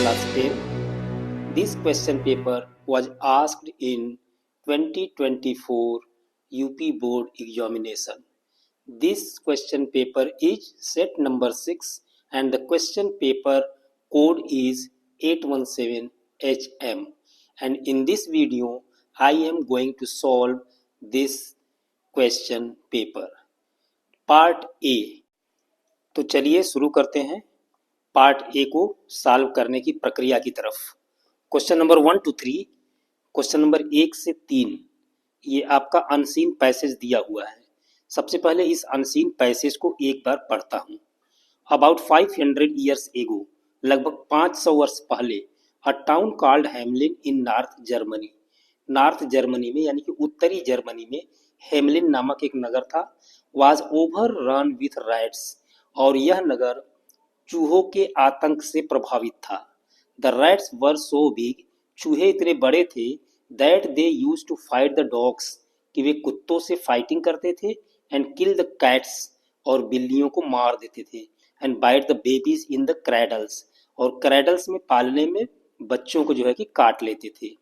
class 10. This question paper was asked in 2024 UP board examination. This question paper is set number 6 and the question paper code is 817HM, and in this video I am going to solve this question paper. Part A. तो चलिए शुरू करते हैं part A को solve करने की प्रक्रिया की तरफ। Question number 1 to 3, question number 1 से 3 ये आपका अनसीन पैसेज दिया हुआ है। सबसे पहले इस अनसीन पैसेज को एक बार पढ़ता हूँ। अबाउट 500 years ago, लगभग 500 वर्ष पहले, अ टाउन कॉल्ड हेमलिन इन नॉर्थ जर्मनी, नॉर्थ जर्मनी में यानी कि उत्तरी जर्मनी में हेमलिन नामक एक नगर था। Was overrun with rats, और यह नगर चूहों के आतंक से प्रभावित था। The rats were so big, चूहे इतने बड़े थे, that they use to fight the dogs, कि वे कुत्तों से फाइटिंग करते थे, एंड किल द कैट्स, और बिल्लियों को मार देते थे, and bite the babies in the cradles, और क्रैडल्स में पालने में बच्चों को जो है कि काट लेते थे।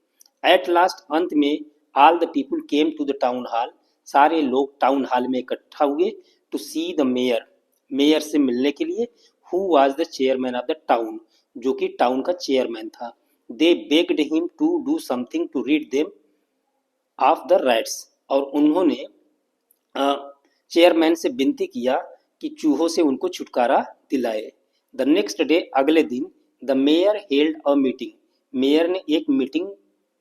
एट लास्ट, अंत में, all the people came to the town hall, सारे लोग टाउन हॉल में इकट्ठा हुए, to see the mayor, mayor से मिलने के लिए, who was the chairman of the town, जो कि टाउन का चेयरमैन था। They begged him to do something to rid them of the rats, और उन्होंने चेयरमैन से विनती किया कि चूहों से उनको छुटकारा दिलाए। द नेक्स्ट डे, अगले दिन, the mayor held a meeting, mayor ने एक मीटिंग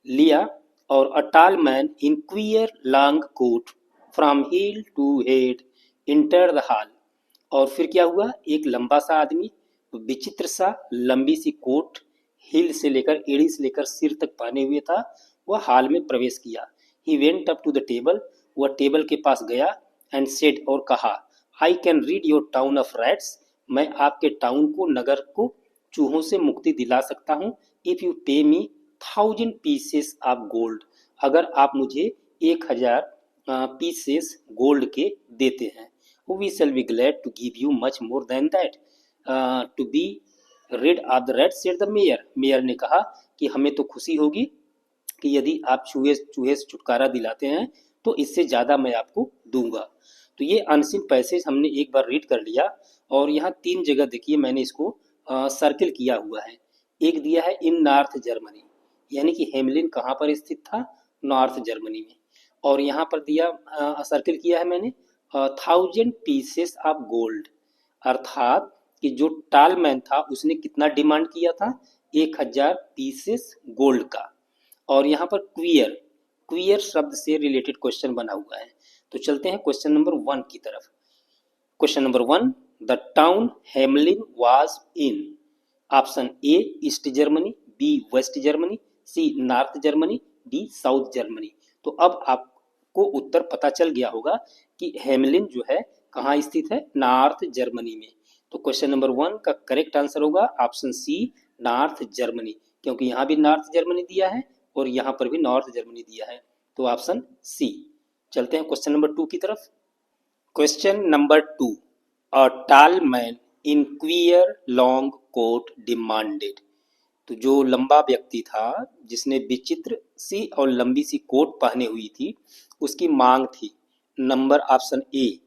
लिया, और a tall man in queer long coat from heel to head enter the hall, और फिर क्या हुआ, एक लंबा सा आदमी विचित्र सा लंबी सी कोट हिल से लेकर एड़ी से लेकर सिर तक पहने हुए था, वह हॉल में प्रवेश किया। He went up to the table, वह टेबल के पास गया, एंड सेड, और कहा, I can rid your town of rats, मैं आपके टाउन को, नगर को चूहों से मुक्ति दिला सकता हूँ, इफ यू पे मी 1000 पीसेस ऑफ गोल्ड, अगर आप मुझे 1000 पीसेस गोल्ड के देते हैं। We shall be glad to give you much more than that, to be rid of the rats, said the mayor. Mayor ने कहा कि हमें तो खुशी होगी कि यदि आप चूहे से छुटकारा दिलाते हैं तो इससे ज़्यादा मैं आपको दूंगा। तो ये अनसीन पैसेज हमने एक बार रीड कर लिया, और यहाँ 3 जगह देखिए मैंने इसको सर्किल किया हुआ है। एक दिया है इन नॉर्थ जर्मनी, यानी कि हेमलिन कहाँ पर स्थित था, नॉर्थ जर्मनी में, और यहाँ पर दिया सर्किल किया है मैंने 1000 पीसेस ऑफ गोल्ड, अर्थात कि जो टालमैन था उसने कितना डिमांड किया था, 1000 पीसेस गोल्ड का। और यहाँ पर क्वियर, क्वियर शब्द से रिलेटेड क्वेश्चन बना हुआ है। तो चलते हैं क्वेश्चन नंबर 1 की तरफ। Question number 1, the town Hamelin was in, option A East Germany, B West Germany, C North Germany, D South Germany. तो अब आपको उत्तर पता चल गया होगा कि हेमलिन जो है कहाँ स्थित है, नॉर्थ जर्मनी में। तो क्वेश्चन नंबर 1 का करेक्ट आंसर होगा ऑप्शन सी, नॉर्थ जर्मनी, क्योंकि यहाँ भी नॉर्थ जर्मनी दिया है और यहाँ पर भी नॉर्थ जर्मनी दिया है, तो ऑप्शन सी। चलते हैं क्वेश्चन नंबर 2 की तरफ। Question number 2, a tall man in queer long coat demanded, तो जो लंबा व्यक्ति था जिसने विचित्र सी और लंबी सी कोट पहने हुई थी, उसकी मांग थी, number option A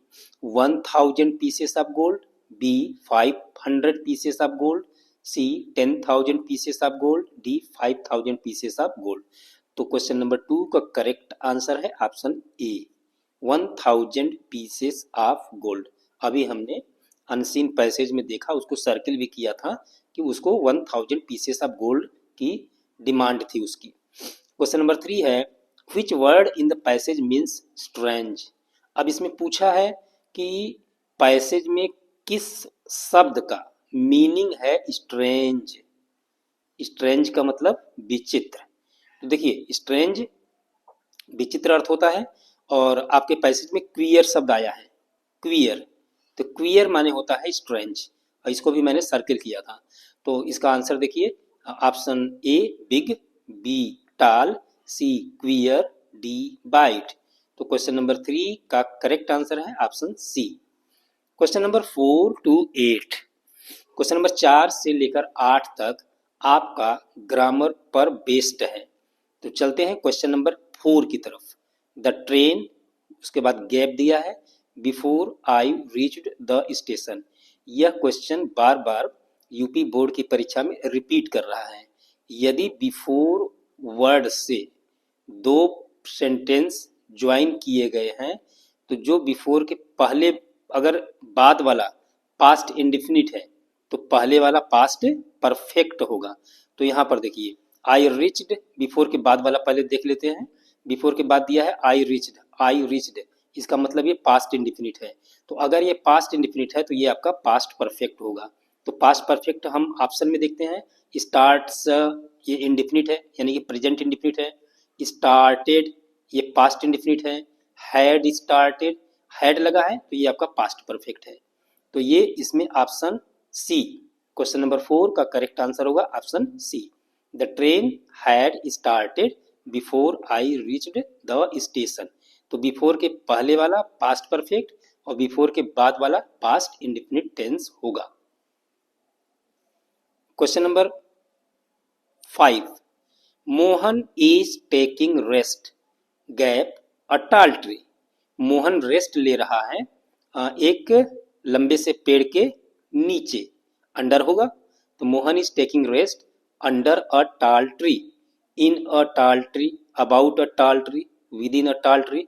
1000 pieces of gold, B 500 pieces of gold, C 10,000 pieces of gold, D 5000 pieces of gold. तो क्वेश्चन नंबर 2 का करेक्ट आंसर है option A, 1000 pieces of gold. अभी हमने अनसीन पैसेज में देखा, उसको सर्किल भी किया था कि उसको 1000 पीसेस ऑफ गोल्ड की डिमांड थी उसकी। क्वेश्चन नंबर 3 है, which word in the passage means strange. अब इसमें पूछा है कि पैसेज में किस शब्द का मीनिंग है स्ट्रेंज। स्ट्रेंज का मतलब विचित्र। तो देखिए स्ट्रेंज विचित्र अर्थ होता है, और आपके पैसेज में क्वियर शब्द आया है, क्वियर, तो क्वियर माने होता है स्ट्रेंज, और इसको भी मैंने सर्किल किया था। तो इसका आंसर देखिए ऑप्शन ए big, B tall, C queer, D bite. तो क्वेश्चन नंबर 3 का करेक्ट आंसर है option C. Question number 4 to 8, question number 4 से लेकर 8 तक आपका ग्रामर पर बेस्ड है। तो चलते हैं क्वेश्चन नंबर 4 की तरफ। द ट्रेन, उसके बाद गैप दिया है, before I reached the station. यह क्वेश्चन बार बार यूपी बोर्ड की परीक्षा में रिपीट कर रहा है। यदि बिफोर वर्ड से दो सेंटेंस ज्वाइन किए गए हैं तो जो बिफोर के पहले अगर बाद वाला पास्ट इंडिफिनिट है तो पहले वाला पास्ट परफेक्ट होगा। तो यहाँ पर देखिए आई रिच्ड, बिफोर के बाद वाला पहले देख लेते हैं। बिफोर के बाद दिया है आई रिच्ड, आई रिच्ड, इसका मतलब ये पास्ट इंडिफिनिट है। तो अगर ये पास्ट इंडिफिनिट है तो ये आपका पास्ट परफेक्ट होगा। तो पास्ट परफेक्ट हम ऑप्शन में देखते हैं। स्टार्ट्स, ये इंडिफिनिट है यानी कि प्रेजेंट इंडिफिनिट है। स्टार्टेड, ये पास्ट इंडिफिनिट है। हैड स्टार्टेड, हैड लगा है तो ये आपका पास्ट परफेक्ट है। तो ये इसमें ऑप्शन सी, क्वेश्चन नंबर 4 का करेक्ट आंसर होगा option C. The train had started before I reached the station. तो बिफोर के पहले वाला पास्ट परफेक्ट और बिफोर के बाद वाला पास्ट इंडिफिनिट टेंस होगा। Question number 5, Mohan is taking rest gap a tall tree. Mohan rest ले रहा है एक लंबे से पेड़ के नीचे, अंडर होगा। तो Mohan is taking rest under a tall tree, in a tall tree, about a tall tree, with in a tall tree,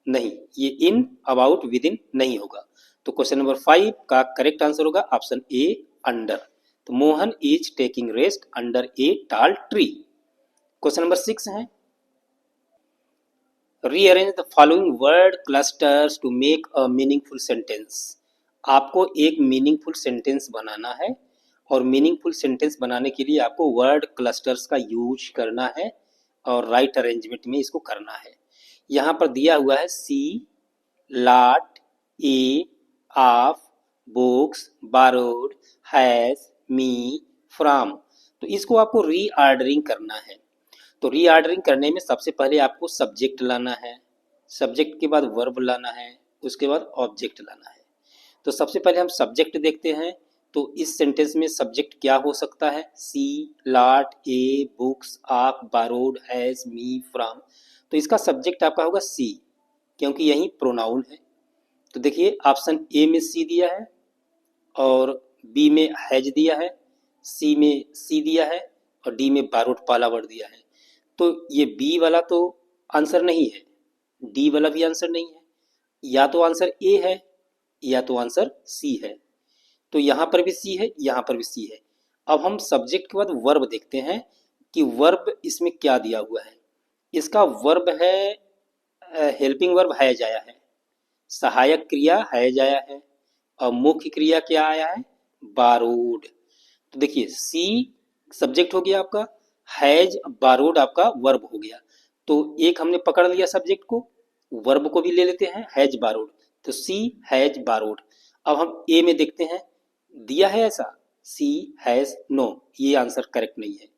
नहीं, ये इन, अबाउट, विद इन नहीं होगा। तो क्वेश्चन नंबर 5 का करेक्ट आंसर होगा ऑप्शन ए, अंडर। तो Mohan is taking rest under a tall tree. Question number 6 है, rearrange the following word clusters to make a meaningful sentence. आपको एक मीनिंगफुल सेंटेंस बनाना है और मीनिंगफुल सेंटेंस बनाने के लिए आपको वर्ड क्लस्टर्स का यूज करना है और राइट अरेंजमेंट में इसको करना है। यहाँ पर दिया हुआ है C, lot, a, of, books, borrowed, has, me, from. तो इसको आपको रीऑर्डरिंग करना है। तो रीऑर्डरिंग करने में सबसे पहले आपको सब्जेक्ट लाना है, सब्जेक्ट के बाद वर्ब लाना है, उसके बाद ऑब्जेक्ट लाना है। तो सबसे पहले हम सब्जेक्ट देखते हैं। तो इस सेंटेंस में सब्जेक्ट क्या हो सकता है? C, lot, a, books, of, borrowed, has, me, from. तो इसका सब्जेक्ट आपका होगा सी, क्योंकि यही प्रोनाउन है। तो देखिए ऑप्शन ए में सी दिया है और बी में हैज दिया है, सी में सी दिया है और डी में बारोड पहला वर्ड दिया है। तो ये बी वाला तो आंसर नहीं है, डी वाला भी आंसर नहीं है, या तो आंसर ए है या तो आंसर सी है। तो यहाँ पर भी सी है, यहाँ पर भी सी है। अब हम सब्जेक्ट के बाद वर्ब देखते हैं कि वर्ब इसमें क्या दिया हुआ है। इसका वर्ब है हेल्पिंग वर्ब हैज आया है, सहायक क्रिया हैज आया है और मुख्य क्रिया क्या आया है? बारोड। तो देखिए सी सब्जेक्ट हो गया आपका, हैज बारोड आपका वर्ब हो गया। तो एक हमने पकड़ लिया सब्जेक्ट को, वर्ब को भी ले लेते हैं हैज बारोड। तो सी हैज बारोड। अब हम ए में देखते हैं, दिया है ऐसा सी हैज, नो, ये आंसर करेक्ट नहीं है।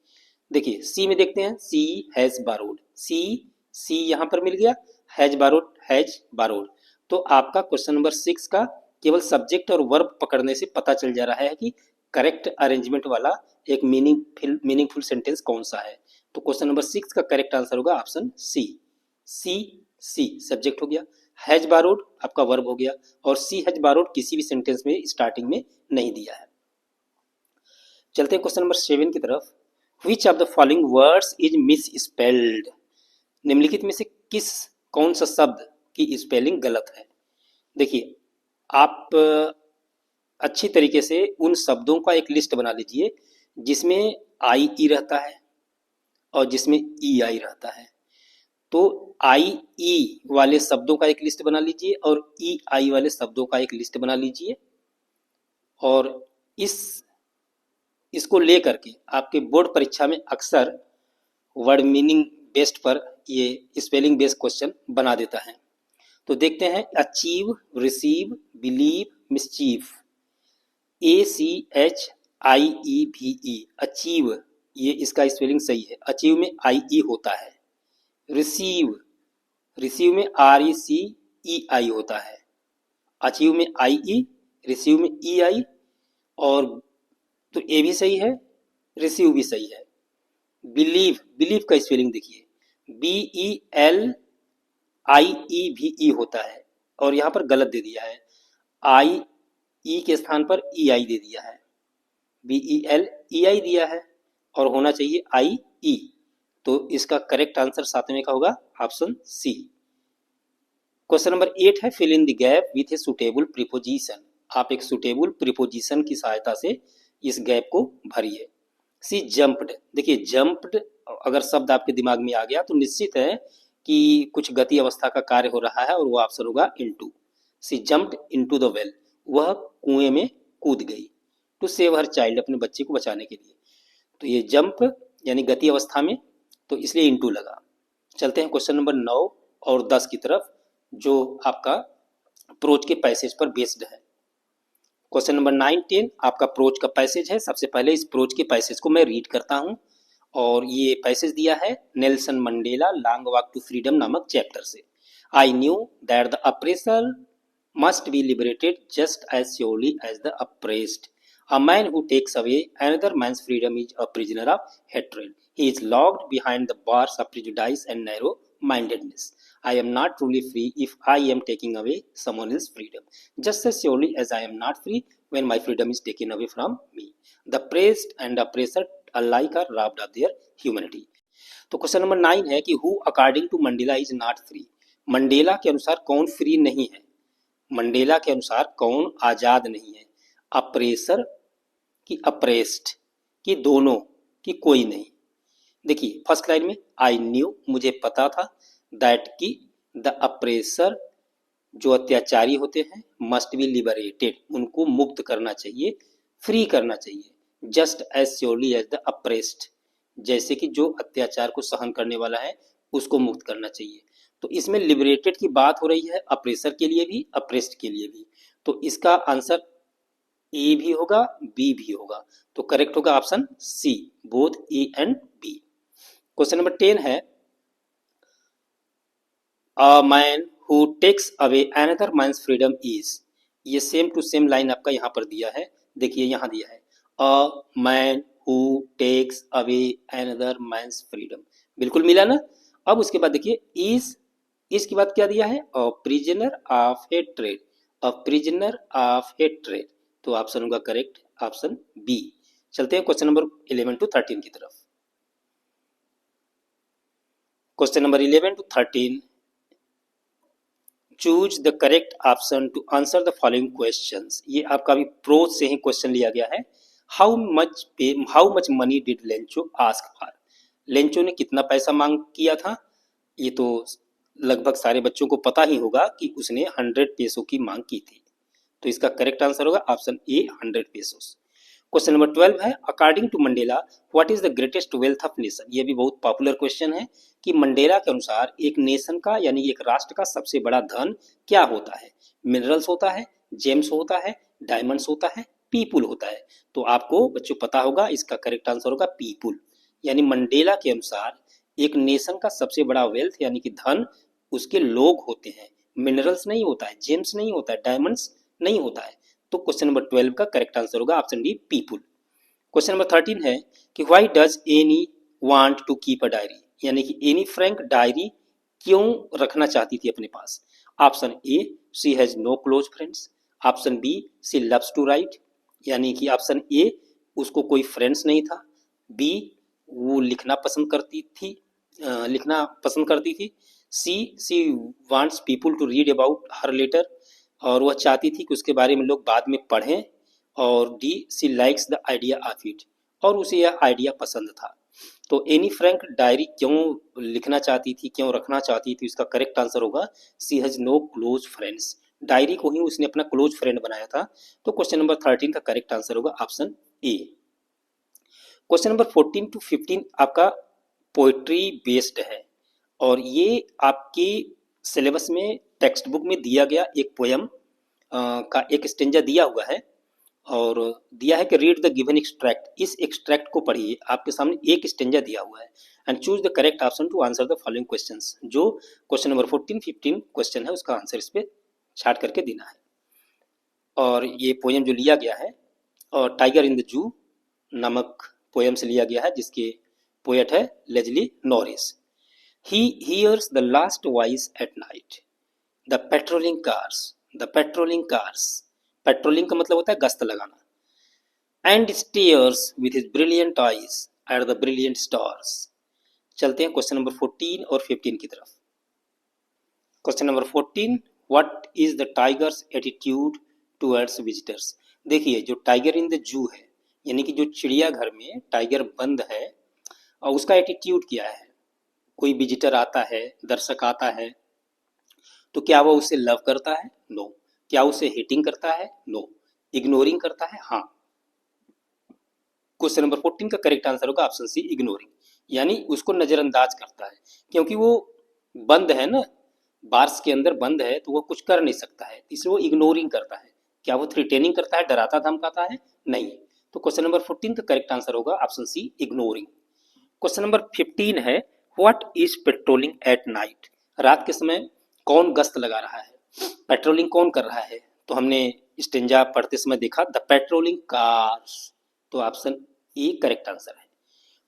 देखिए सी में देखते हैं, सी हैज बारोड, सी यहाँ पर मिल गया, हैज बारोड। तो आपका क्वेश्चन नंबर 6 का केवल सब्जेक्ट और वर्ब पकड़ने से पता चल जा रहा है कि करेक्ट अरेंजमेंट वाला एक मीनिंगफुल सेंटेंस कौन सा है। तो क्वेश्चन नंबर 6 का करेक्ट आंसर होगा ऑप्शन सी। सी सब्जेक्ट हो गया, हैज बारोड आपका वर्ब हो गया और सी हैज बारोड किसी भी सेंटेंस में स्टार्टिंग में नहीं दिया है। चलते हैं क्वेश्चन नंबर 7 की तरफ। Which of the following words is miss spelled. निम्नलिखित में से कौन सा शब्द की स्पेलिंग गलत है? देखिए आप अच्छी तरीके से उन शब्दों का एक लिस्ट बना लीजिए जिसमें आई ई रहता है और जिसमें ई आई रहता है। तो आई ई वाले शब्दों का एक लिस्ट बना लीजिए और ई आई वाले शब्दों का एक लिस्ट बना लीजिए और इसको लेकर के आपके बोर्ड परीक्षा में अक्सर वर्ड मीनिंग बेस्ड पर ये स्पेलिंग बेस्ड क्वेश्चन बना देता है। तो देखते हैं, achieve, receive, believe, mischief, ACHIEVE, achieve, ये इसका स्पेलिंग सही है, अचीव में IE होता है। रिसीव में RECEI होता है, अचीव में IE, रिसीव में EI, और तो ए भी सही है रिसीव भी सही है। बिलीव, बिलीव का स्पेलिंग देखिए, BELIEVE होता है और यहाँ पर गलत दे दिया है, आई ई के स्थान पर EI दे दिया है, BELEI दिया है और होना चाहिए IE। तो इसका करेक्ट आंसर सातवें का होगा ऑप्शन सी। क्वेश्चन नंबर 8 है fill in the gap with a suitable preposition. आप एक सुटेबल प्रीपोजिशन की सहायता से इस गैप को भरिए। सी जंप्ड, देखिए जंप्ड अगर शब्द आपके दिमाग में आ गया तो निश्चित है कि कुछ गति अवस्था का कार्य हो रहा है और वो ऑप्शन होगा into. She jumped into the well, वह कुएं में कूद गई। टू सेव हर चाइल्ड, अपने बच्चे को बचाने के लिए। तो ये जंप यानी गति अवस्था में, तो इसलिए इनटू लगा। चलते हैं क्वेश्चन नंबर 9 और 10 की तरफ, जो आपका प्रोच के पैसेज पर बेस्ड है। क्वेश्चन नंबर 9, 10 आपका प्रोच का पैसेज है। सबसे पहले इस प्रोच के पैसेज को मैं रीड करता हूं और ये पैसेज दिया है Nelson Mandela long walk to freedom नामक चैप्टर से। I knew that the oppressor must be liberated just as surely as the oppressed. A man who takes away another man's freedom is a prisoner of hatred. He is locked behind the bars of prejudice and narrow mindedness. I am not truly free if I am taking away someone else's freedom, just as surely as I am not free when my freedom is taken away from me. The oppressed and oppressor alike are robbed of their humanity. तो question number 9 है कि who according to Mandela is not free. Mandela के अनुसार कौन free नहीं है? Mandela के अनुसार कौन आजाद नहीं है? अप्रेसर की अप्रेस्ड की दोनों की कोई नहीं। देखिए फर्स्ट लाइन में आई न्यू, मुझे पता था, दैट की द अप्रेसर जो अत्याचारी होते हैं मस्ट बी लिबरेटेड, उनको मुक्त करना चाहिए, फ्री करना चाहिए। Just as surely as the oppressed, जैसे कि जो अत्याचार को सहन करने वाला है उसको मुक्त करना चाहिए। तो इसमें लिबरेटेड की बात हो रही है अप्रेसर के लिए भी अप्रेस्ड के लिए भी। तो इसका आंसर ए भी होगा बी भी होगा। तो करेक्ट होगा option C, both A and B. Question number 10 है a man who takes away another man's freedom is. ये सेम टू सेम लाइन आपका यहाँ पर दिया है, देखिए यहाँ दिया है a man who takes away another man's freedom, बिल्कुल मिला ना। अब उसके बाद देखिए इज, इसके बाद क्या दिया है a prisoner of hatred, a prisoner of hatred. तो ऑप्शन होगा करेक्ट ऑप्शन बी। चलते हैं क्वेश्चन नंबर 11 टू 13 की तरफ। Question number 11 to 13, choose the correct option to answer the following questions. ये आपका भी प्रोज से ही क्वेश्चन लिया गया है। How much money did Lencho ask for. Lencho ने कितना पैसा मांग किया था? ये तो लगभग सारे बच्चों को पता ही होगा कि उसने 100 पेसो की मांग की थी। तो इसका करेक्ट आंसर होगा option A 100 pesos. Question number 12 है according to Mandela what is the greatest wealth of nation. ये भी बहुत पॉपुलर क्वेश्चन है कि मंडेला के अनुसार एक नेशन का यानी एक राष्ट्र का सबसे बड़ा धन क्या होता है? मिनरल्स होता है, जेम्स होता है, डायमंड्स होता है, पीपुल होता है। तो आपको बच्चों पता होगा इसका करेक्ट आंसर होगा पीपुल। यानी मंडेला के अनुसार एक नेशन का सबसे बड़ा वेल्थ यानी कि धन उसके लोग होते हैं, मिनरल्स नहीं होता है, जेम्स नहीं होता है, डायमंड्स नहीं होता है। तो क्वेश्चन नंबर 12 का करेक्ट आंसर होगा option D people. Question number 13 है कि why does Anne want to keep a diary, यानी कि एनी फ्रैंक डायरी क्यों रखना चाहती थी अपने पास? Option A she has no close friends, option B she loves to write, यानी कि ऑप्शन ए उसको कोई फ्रेंड्स नहीं था, बी वो लिखना पसंद करती थी, she wants people to read about her letter, और वह चाहती थी कि उसके बारे में लोग बाद में पढ़ें, और the she likes the idea of it, और उसे यह आइडिया पसंद था। तो एनी फ्रैंक डायरी क्यों लिखना चाहती थी, क्यों रखना चाहती थी? इसका करेक्ट आंसर होगा C has no close friends, diary को ही उसने अपना क्लोज फ्रेंड बनाया था। तो क्वेश्चन नंबर 13 का करेक्ट आंसर होगा option A. Question number 14 to 15 आपका पोएट्री बेस्ड है और ये आपकी सिलेबस में टेक्स्ट बुक में दिया गया एक पोयम का एक स्टेंजा दिया हुआ है और दिया है कि रीड द गिवन एक्सट्रैक्ट, इस एक्सट्रैक्ट को पढ़िए। आपके सामने एक स्टेंजा दिया हुआ है and choose the correct option to answer the following questions. जो क्वेश्चन नंबर 14 15 क्वेश्चन है उसका आंसर इस पे छाट करके देना है। और ये पोयम जो लिया गया है और टाइगर इन द जू नामक पोएम से लिया गया है, जिसके पोएट है Leslie Norris. He hears the last voice at night, the patrolling cars, the patrolling cars, patrolling का मतलब होता है गश्त लगाना, and stairs with his brilliant eyes at the brilliant stars. चलते हैं क्वेश्चन नंबर 14 और 15 की तरफ। Question number 14, what is the tigers attitude towards visitors. देखिए, जो टाइगर इन द जू है, यानी कि जो चिड़ियाघर में टाइगर बंद है, और उसका एटीट्यूड क्या है। कोई विजिटर आता है, दर्शक आता है, तो क्या वो उसे लव करता है? नो। क्या उसे हेटिंग करता है? नो। इग्नोरिंग करता है? हाँ। क्वेश्चन नंबर 14 का करेक्ट आंसर होगा ऑप्शन सी, इग्नोरिंग, यानी उसको नजरअंदाज करता है, क्योंकि वो बंद है ना, बार्स के अंदर बंद है, तो वो कुछ कर नहीं सकता है, इसलिए वो इग्नोरिंग करता है। क्या वो थ्रेटनिंग करता है, डराता धमकाता है? नहीं। तो क्वेश्चन नंबर 14 का करेक्ट आंसर होगा option C, ignoring. Question number 15 है, what is patrolling at night. रात के समय कौन गश्त लगा रहा है, पेट्रोलिंग कौन कर रहा है? तो हमने स्टेंजा पढ़ते समय देखा, द पेट्रोलिंग कार्स, तो ऑप्शन ए करेक्ट आंसर है।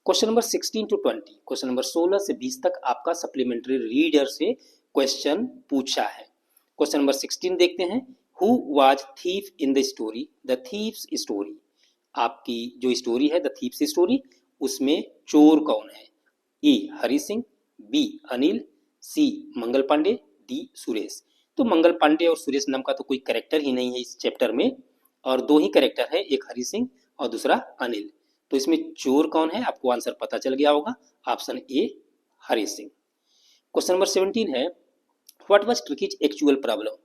Question number 16 to 20, question number 16 से 20 तक आपका सप्लीमेंट्री रीडर से क्वेश्चन पूछा है। क्वेश्चन नंबर 16 देखते हैं, who was thief in the story, the thieves story. आपकी जो स्टोरी है द थीफ्स स्टोरी, उसमें चोर कौन है? ए हरि सिंह, बी अनिल, सी मंगल पांडे, डी सुरेश। तो मंगल पांडे और सुरेश नाम का तो कोई कैरेक्टर ही नहीं है इस चैप्टर में, और दो ही कैरेक्टर है, एक हरि सिंह और दूसरा अनिल। तो इसमें चोर कौन है आपको आंसर पता चल गया होगा, ऑप्शन ए हरि सिंह। क्वेश्चन नंबर 17 है, what was ट्रिकीज actual problem.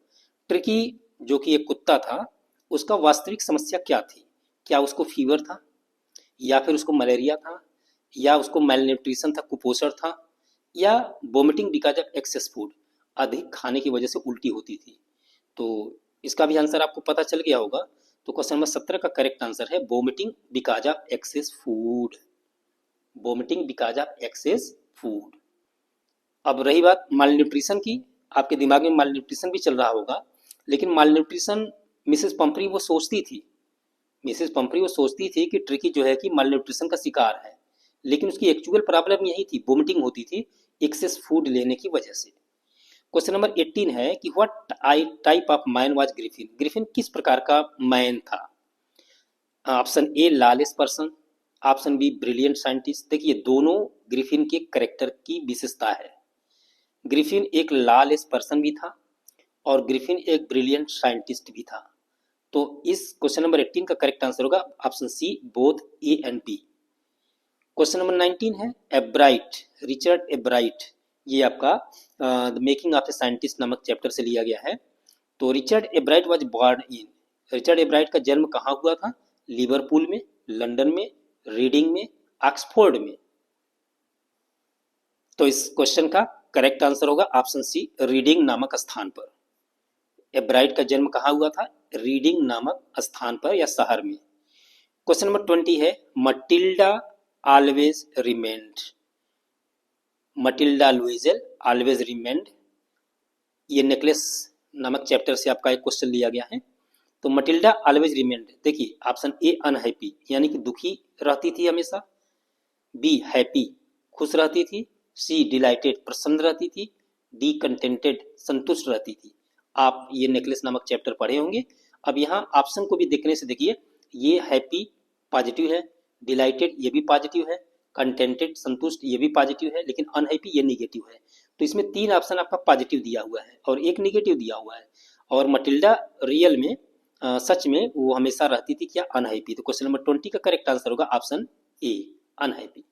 Tricky जो कि एक कुत्ता था, उसका वास्तविक समस्या क्या थी? क्या उसको फीवर था, या फिर उसको मलेरिया था, या उसको मेलन्यूट्रिशन था, कुपोषण था, या vomiting because of excess food, अधिक खाने की वजह से उल्टी होती थी। तो इसका भी आंसर आपको पता चल गया होगा। तो क्वेश्चन नंबर 17 का करेक्ट आंसर है vomiting because of excess food, vomiting because of excess food. अब रही बात माल न्यूट्रिशन की, आपके दिमाग में माल न्यूट्रिशन भी चल रहा होगा, लेकिन माल न्यूट्रिशन मिसेस पंपरी वो सोचती थी, मिसेस पंपरी वो सोचती थी कि ट्रिकी जो है कि माल न्यूट्रिशन का शिकार है, लेकिन उसकी एक्चुअल प्रॉब्लम यही थी, वोमिटिंग होती थी एक्सेस फूड लेने की वजह से। क्वेश्चन नंबर 18 है कि what type of man was Griffin. Griffin किस प्रकार का मैन था? Option A lawless person, option be brilliant scientist. देखिए, दोनों ग्रिफिन के करेक्टर की विशेषता है। ग्रिफिन एक लॉलेस पर्सन भी था और ग्रिफिन एक ब्रिलियंट साइंटिस्ट भी था। तो इस क्वेश्चन नंबर 18 का करेक्ट आंसर होगा option C, both A and B. Question number 19 है, एब्राइट, रिचर्ड एब्राइट, ये आपका the making of a scientist नामक चैप्टर से लिया गया है। तो Richard Ebright was born in, Richard Ebright का जन्म कहाँ हुआ था? लिवरपूल में, लंदन में, रीडिंग में, ऑक्सफोर्ड में। तो इस क्वेश्चन का करेक्ट आंसर होगा ऑप्शन सी, रीडिंग नामक स्थान पर। एब्राइट का जन्म कहाँ हुआ था? रीडिंग नामक स्थान पर या शहर में। क्वेश्चन नंबर 20 है, Matilda always remained, Matilda Loisel always remained, ये नेकलेस नामक चैप्टर से आपका एक क्वेश्चन लिया गया है। तो मटिल्डा ऑलवेज रिमेंड, देखिए ऑप्शन ए अनहैप्पी, यानी कि दुखी रहती थी हमेशा, बी हैप्पी खुश रहती थी, सी डिलाइटेड प्रसन्न रहती थी, डी कंटेंटेड संतुष्ट रहती थी। आप ये नेकलेस नामक चैप्टर पढ़े होंगे। अब यहाँ ऑप्शन को भी देखने से देखिए, ये हैप्पी पॉजिटिव है, डिलाइटेड ये भी पॉजिटिव है, कंटेंटेड संतुष्ट ये भी पॉजिटिव है, लेकिन अनहैप्पी ये निगेटिव है। तो इसमें 3 ऑप्शन आपका पॉजिटिव दिया हुआ है और एक निगेटिव दिया हुआ है। और मटिल्डा रियल में सच में वो हमेशा रहती थी क्या? अनहैप्पी। तो क्वेश्चन नंबर 20 का करेक्ट आंसर होगा ऑप्शन ए, अनहैप्पी।